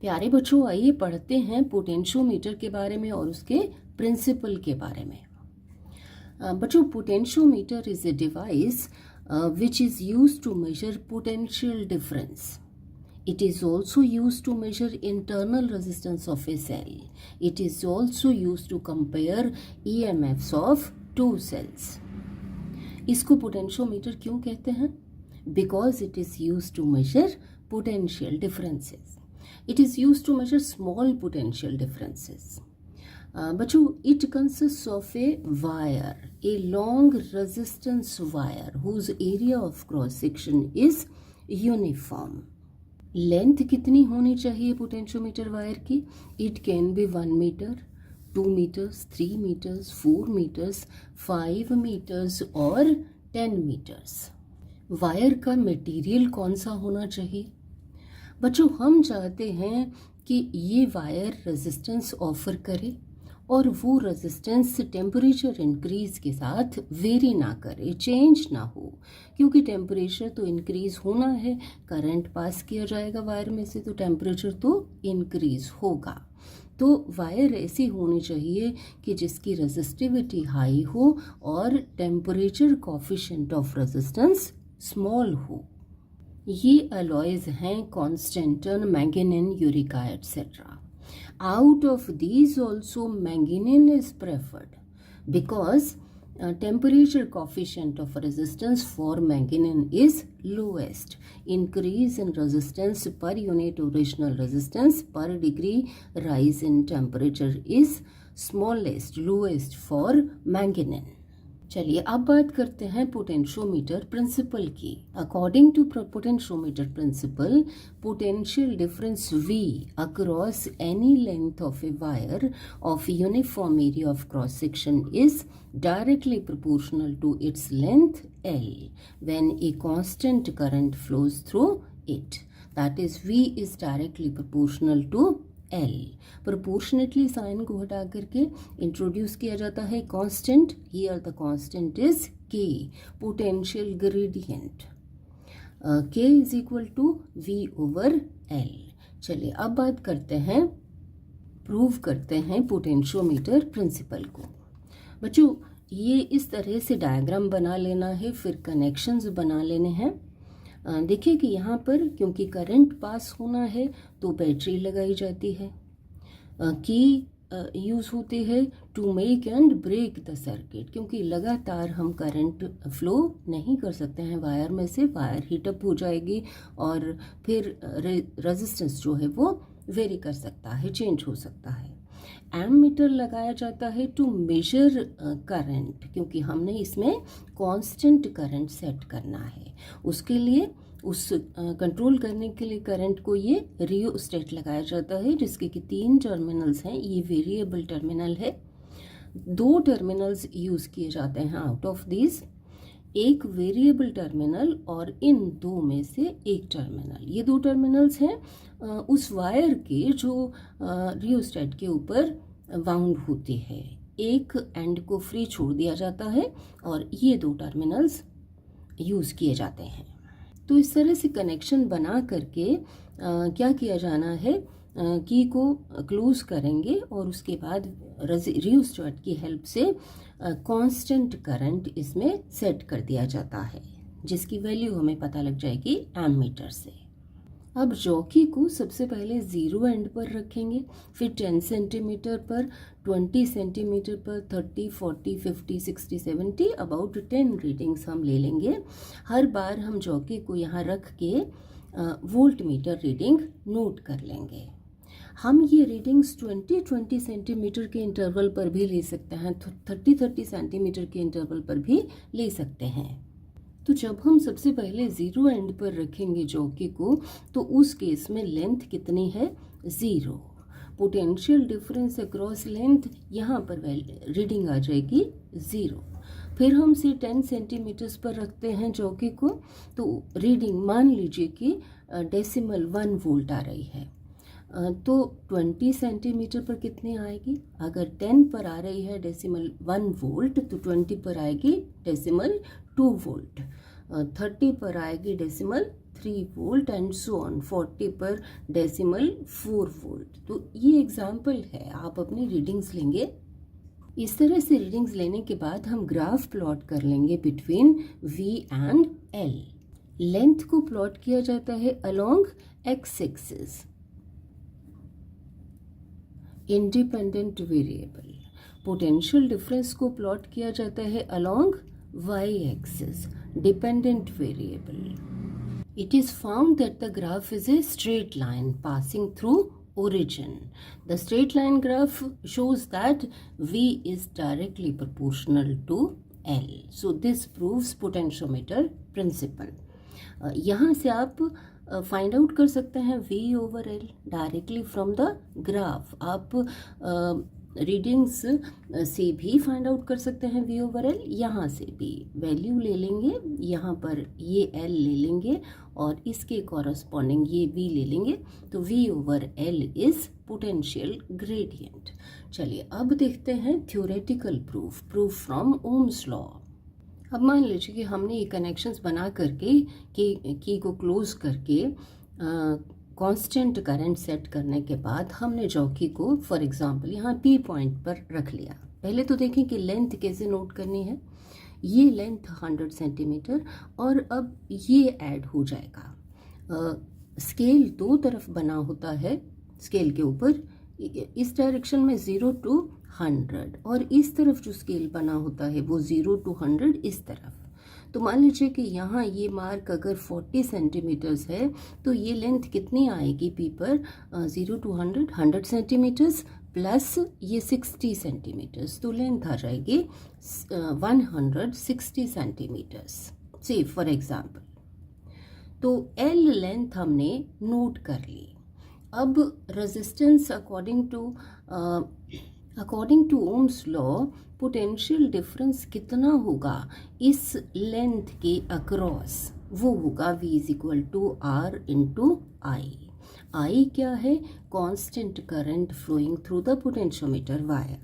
प्यारे बच्चों, आइए पढ़ते हैं पोटेंशियोमीटर के बारे में और उसके प्रिंसिपल के बारे में। बच्चों, potentiometer is a device which is used to measure potential difference. It is also used to measure internal resistance of a cell. It is also used to compare EMFs of two cells. इसको potentiometer क्यों कहते हैं? Because it is used to measure potential differences. It is used to measure small potential differences. बच्चों, it consists of a wire, a long resistance wire whose area of cross section is uniform. Length कितनी होनी चाहिए potentiometer wire की? It can be 1 metre, 2 metres, 3 metres, 4 metres, 5 metres और 10 metres. Wire का material कौन सा होना चाहिए? बच्चों, हम चाहते हैं कि ये वायर रेजिस्टेंस ऑफर करे और वो रेजिस्टेंस टेम्परेचर इंक्रीज के साथ वेरी ना करे, चेंज ना हो, क्योंकि टेम्परेचर तो इंक्रीज होना है, करंट पास किया जाएगा वायर में से तो टेम्परेचर तो इंक्रीज होगा। तो वायर ऐसी होनी चाहिए कि जिसकी रेजिस्टिविटी हाई हो और temperature coefficient of resistance small हो। ये अलॉयज हैं constantan, manganin, Eureka etcetera. Out of these also manganese is preferred because temperature coefficient of resistance for manganese is lowest. Increase in resistance per unit original resistance per degree rise in temperature is smallest, lowest for manganese. चलिए अब बात करते हैं potentiometer principle की। According to potentiometer principle, potential difference V across any length of a wire of uniform area of cross section is directly proportional to its length L when a constant current flows through it. That is, V is directly proportional to L. Proportionately sign को हटा करके introduce किया जाता है constant. Here the constant is K, potential gradient. K is equal to V over L। चलिए अब बात करते हैं, प्रूव करते हैं पोटेंशियोमीटर प्रिंसिपल को। बच्चों, ये इस तरह से डायग्राम बना लेना है, फिर कनेक्शंस बना लेने हैं। देखिए कि यहाँ पर क्योंकि करंट पास होना है तो बैटरी लगाई जाती है। की यूज़ होती है to make and break the circuit, क्योंकि लगातार हम करंट फ्लो नहीं कर सकते हैं वायर में से, वायर हीटअप हो जाएगी और फिर रेजिस्टेंस जो है वो वेरी कर सकता है, चेंज हो सकता है। एमीटर लगाया जाता है टू मेजर करंट, क्योंकि हमने इसमें कांस्टेंट करंट सेट करना है। उसके लिए उस कंट्रोल करने के लिए करंट को ये रियोस्टेट लगाया जाता है, जिसके कि 3 टर्मिनल्स हैं। ये वेरिएबल टर्मिनल है। 2 टर्मिनल्स यूज़ किए जाते हैं आउट ऑफ दिस, एक वेरिएबल टर्मिनल और इन 2 में से एक टर्मिनल। ये 2 टर्मिनल्स हैं उस वायर के जो रियोस्टेट के ऊपर वाउंड होती है। एक एंड को फ्री छोड़ दिया जाता है और ये 2 टर्मिनल्स यूज़ किए जाते हैं। तो इस तरह से कनेक्शन बना करके क्या किया जाना है, की को क्लोज करेंगे और उसके बाद रियोस्टेट की हेल्प से कांस्टेंट करंट इसमें सेट कर दिया जाता है, जिसकी वैल्यू हमें पता लग जाएगी एमीटर से। अब जॉकी को सबसे पहले 0 एंड पर रखेंगे, फिर 10 सेंटीमीटर पर, 20 सेंटीमीटर पर, 30, 40, 50, 60, 70, अबाउट 10 रीडिंग्स हम ले लेंगे। हर बार हम जॉकी को यहाँ रख के वोल्ट मीटर रीडिंग नोट कर लेंगे। हम ये रीडिंग्स 20 सेंटीमीटर के इंटरवल पर भी ले सकते हैं, 30 सेंटीमीटर के इंटरवल पर भी ले सकते हैं। तो जब हम सबसे पहले 0 एंड पर रखेंगे जॉकी को, तो उस केस में लेंथ कितनी है? 0। पोटेंशियल डिफरेंस अक्रॉस लेंथ, यहाँ पर रीडिंग आ जाएगी 0। फिर हम से 10 सेंटीमीटर्स पर रखते हैं जॉकी को, तो रीडिंग मान लीजिए कि डेसिमल 1 वोल्ट आ रही है। तो 20 सेंटीमीटर पर कितनी आएगी? अगर 10 पर आ रही है डेसिमल 1 वोल्ट, तो 20 पर आएगी डेसिमल 2 वोल्ट, 30 पर आएगी decimal 3 volt and so on, 40 पर डेसिमल 4 वोल्ट। तो ये एग्जाम्पल है, आप अपनी रीडिंग्स लेंगे। इस तरह से रीडिंग्स लेने के बाद हम ग्राफ प्लॉट कर लेंगे between V and L। Length को प्लॉट किया जाता है along x axis, independent variable. Potential difference को प्लॉट किया जाता है along y axis, dependent variable. It is found that the graph is a straight line passing through origin. The straight line graph shows that V is directly proportional to L. So this proves potentiometer principle. यहाँ से आप find out कर सकते हैं V over L directly from the graph. आप readings से भी find out कर सकते हैं V over L। यहाँ से भी वैल्यू ले लेंगे, यहाँ पर ये L ले लेंगे और इसके कॉरस्पॉन्डिंग ये V ले लेंगे, तो V over L is potential gradient. चलिए अब देखते हैं theoretical proof from Ohm's law. अब मान लीजिए कि हमने ये कनेक्शंस बना करके की को क्लोज करके कांस्टेंट करंट सेट करने के बाद हमने जॉकी को फॉर एग्जांपल यहाँ P पॉइंट पर रख लिया। पहले तो देखें कि लेंथ कैसे नोट करनी है। ये लेंथ 100 सेंटीमीटर और अब ये ऐड हो जाएगा। स्केल दो तरफ बना होता है, स्केल के ऊपर इस डायरेक्शन में 0 to 100 और इस तरफ जो स्केल बना होता है वो 0 to 100 इस तरफ। तो मान लीजिए कि यहाँ ये मार्क अगर 40 सेंटीमीटर्स है तो ये लेंथ कितनी आएगी P पर 0 to 100 सेंटीमीटर्स प्लस ये 60 सेंटीमीटर्स, तो लेंथ आ जाएगी 160 सेंटीमीटर्स से फॉर एग्जाम्पल। तो L लेंथ हमने नोट कर ली। अब resistance according to Ohm's law potential difference कितना होगा इस लेंथ के अक्रॉस, वो होगा V is equal to R into I. I क्या है? Constant current flowing through the potentiometer wire.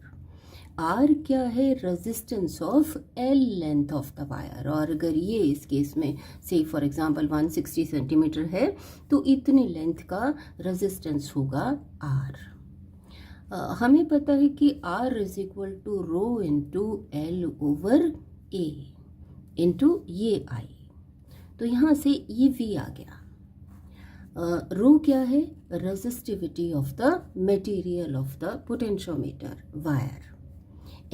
R क्या है? Resistance of L length of the wire. और अगर ये इस केस में से फॉर एग्जांपल 160 सेंटीमीटर है तो इतनी लेंथ का रेजिस्टेंस होगा R। हमें पता है कि R is equal to rho into L over A into ये I, तो यहाँ से ये V आ गया। रो क्या है? Resistivity of the material of the potentiometer wire.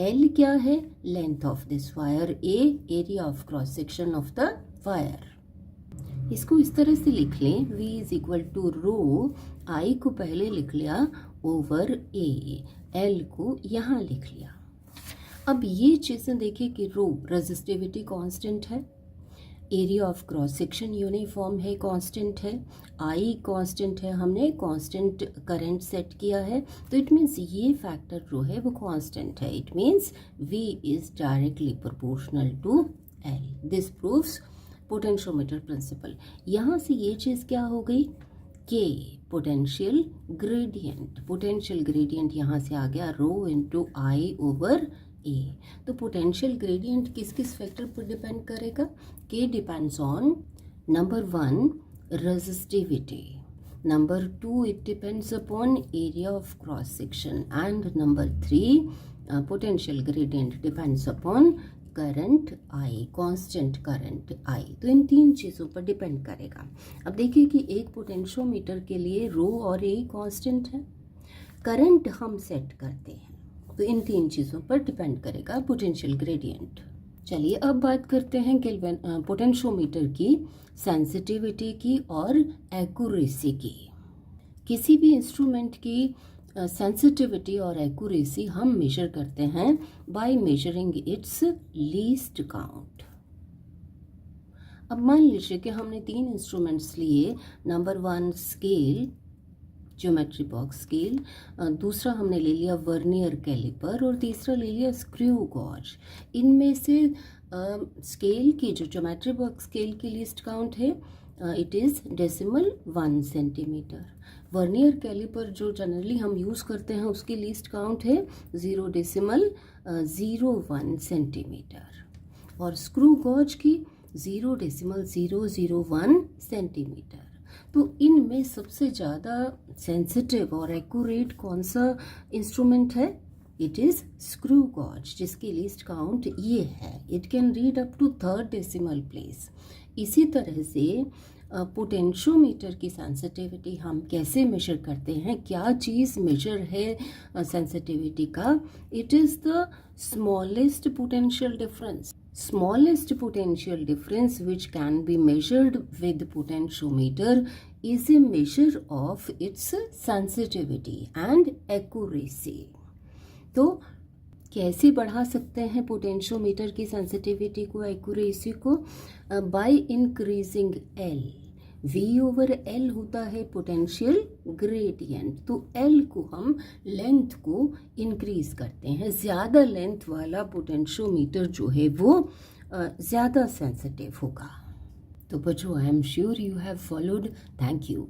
L क्या है? Length of this wire. A area of cross section of the wire. इसको इस तरह से लिख लें, V is equal to rho, I को पहले लिख लिया ओवर A, L को यहाँ लिख लिया। अब ये चीज़ें देखिए कि रो रेजिस्टिविटी कांस्टेंट है, area of cross section uniform है, कांस्टेंट है, आई कांस्टेंट है, हमने कांस्टेंट करंट सेट किया है, तो इट मीन्स ये फैक्टर जो है वो कांस्टेंट है। It means V is directly proportional to L। This proves potentiometer principle. यहाँ से ये चीज़ क्या हो गई? K potential gradient. Potential gradient यहाँ से आ गया rho into I over A। तो पोटेंशियल ग्रेडियंट किस किस फैक्टर पर डिपेंड करेगा? K depends on number 1 resistivity, number 2 it depends upon area of cross section and number 3 potential gradient depends upon current I, constant current I. तो इन तीन चीज़ों पर depend करेगा। अब देखिए कि एक पोटेंशियोमीटर के लिए रो और ए कांस्टेंट है, करंट हम सेट करते हैं, तो इन तीन चीज़ों पर डिपेंड करेगा पोटेंशियल ग्रेडियंट। चलिए अब बात करते हैं पोटेंशियोमीटर की सेंसिटिविटी की और एक्यूरेसी की। किसी भी इंस्ट्रूमेंट की सेंसिटिविटी और एक्यूरेसी हम मेजर करते हैं by measuring it's least count. अब मान लीजिए कि हमने 3 इंस्ट्रूमेंट्स लिए। Number 1 scale, geometry box scale, दूसरा हमने ले लिया वर्नियर कैलिपर और तीसरा ले लिया स्क्रू गॉज। इनमें से स्केल की जो ज्योमेट्री बॉक्स स्केल की लीस्ट काउंट है it is decimal 1 centimetre. Vernier calliper जो जनरली हम यूज़ करते हैं उसकी लीस्ट काउंट है 0.01 सेंटीमीटर और स्क्रू गॉज की 0.001 सेंटीमीटर। तो इनमें सबसे ज़्यादा सेंसिटिव और एक्यूरेट कौन सा इंस्ट्रूमेंट है? इट इज़ स्क्रू गॉज, जिसकी लिस्ट काउंट ये है। It can read up to 3rd decimal place. इसी तरह से पोटेंशियोमीटर की सेंसिटिविटी हम कैसे मेजर करते हैं? क्या चीज़ मेजर है सेंसिटिविटी का? It is the smallest potential difference. Smallest potential difference which can be measured with potentiometer is a measure of its sensitivity and accuracy. तो कैसे बढ़ा सकते हैं पोटेंशियोमीटर की सेंसिटिविटी को, एक्यूरेसी को? By increasing L। V/L होता है पोटेंशियल ग्रेडियंट। तो L को हम लेंथ को इंक्रीज करते हैं। ज़्यादा लेंथ वाला पोटेंशियोमीटर जो है वो ज़्यादा सेंसिटिव होगा। तो बच्चों, I am sure you have followed. Thank you.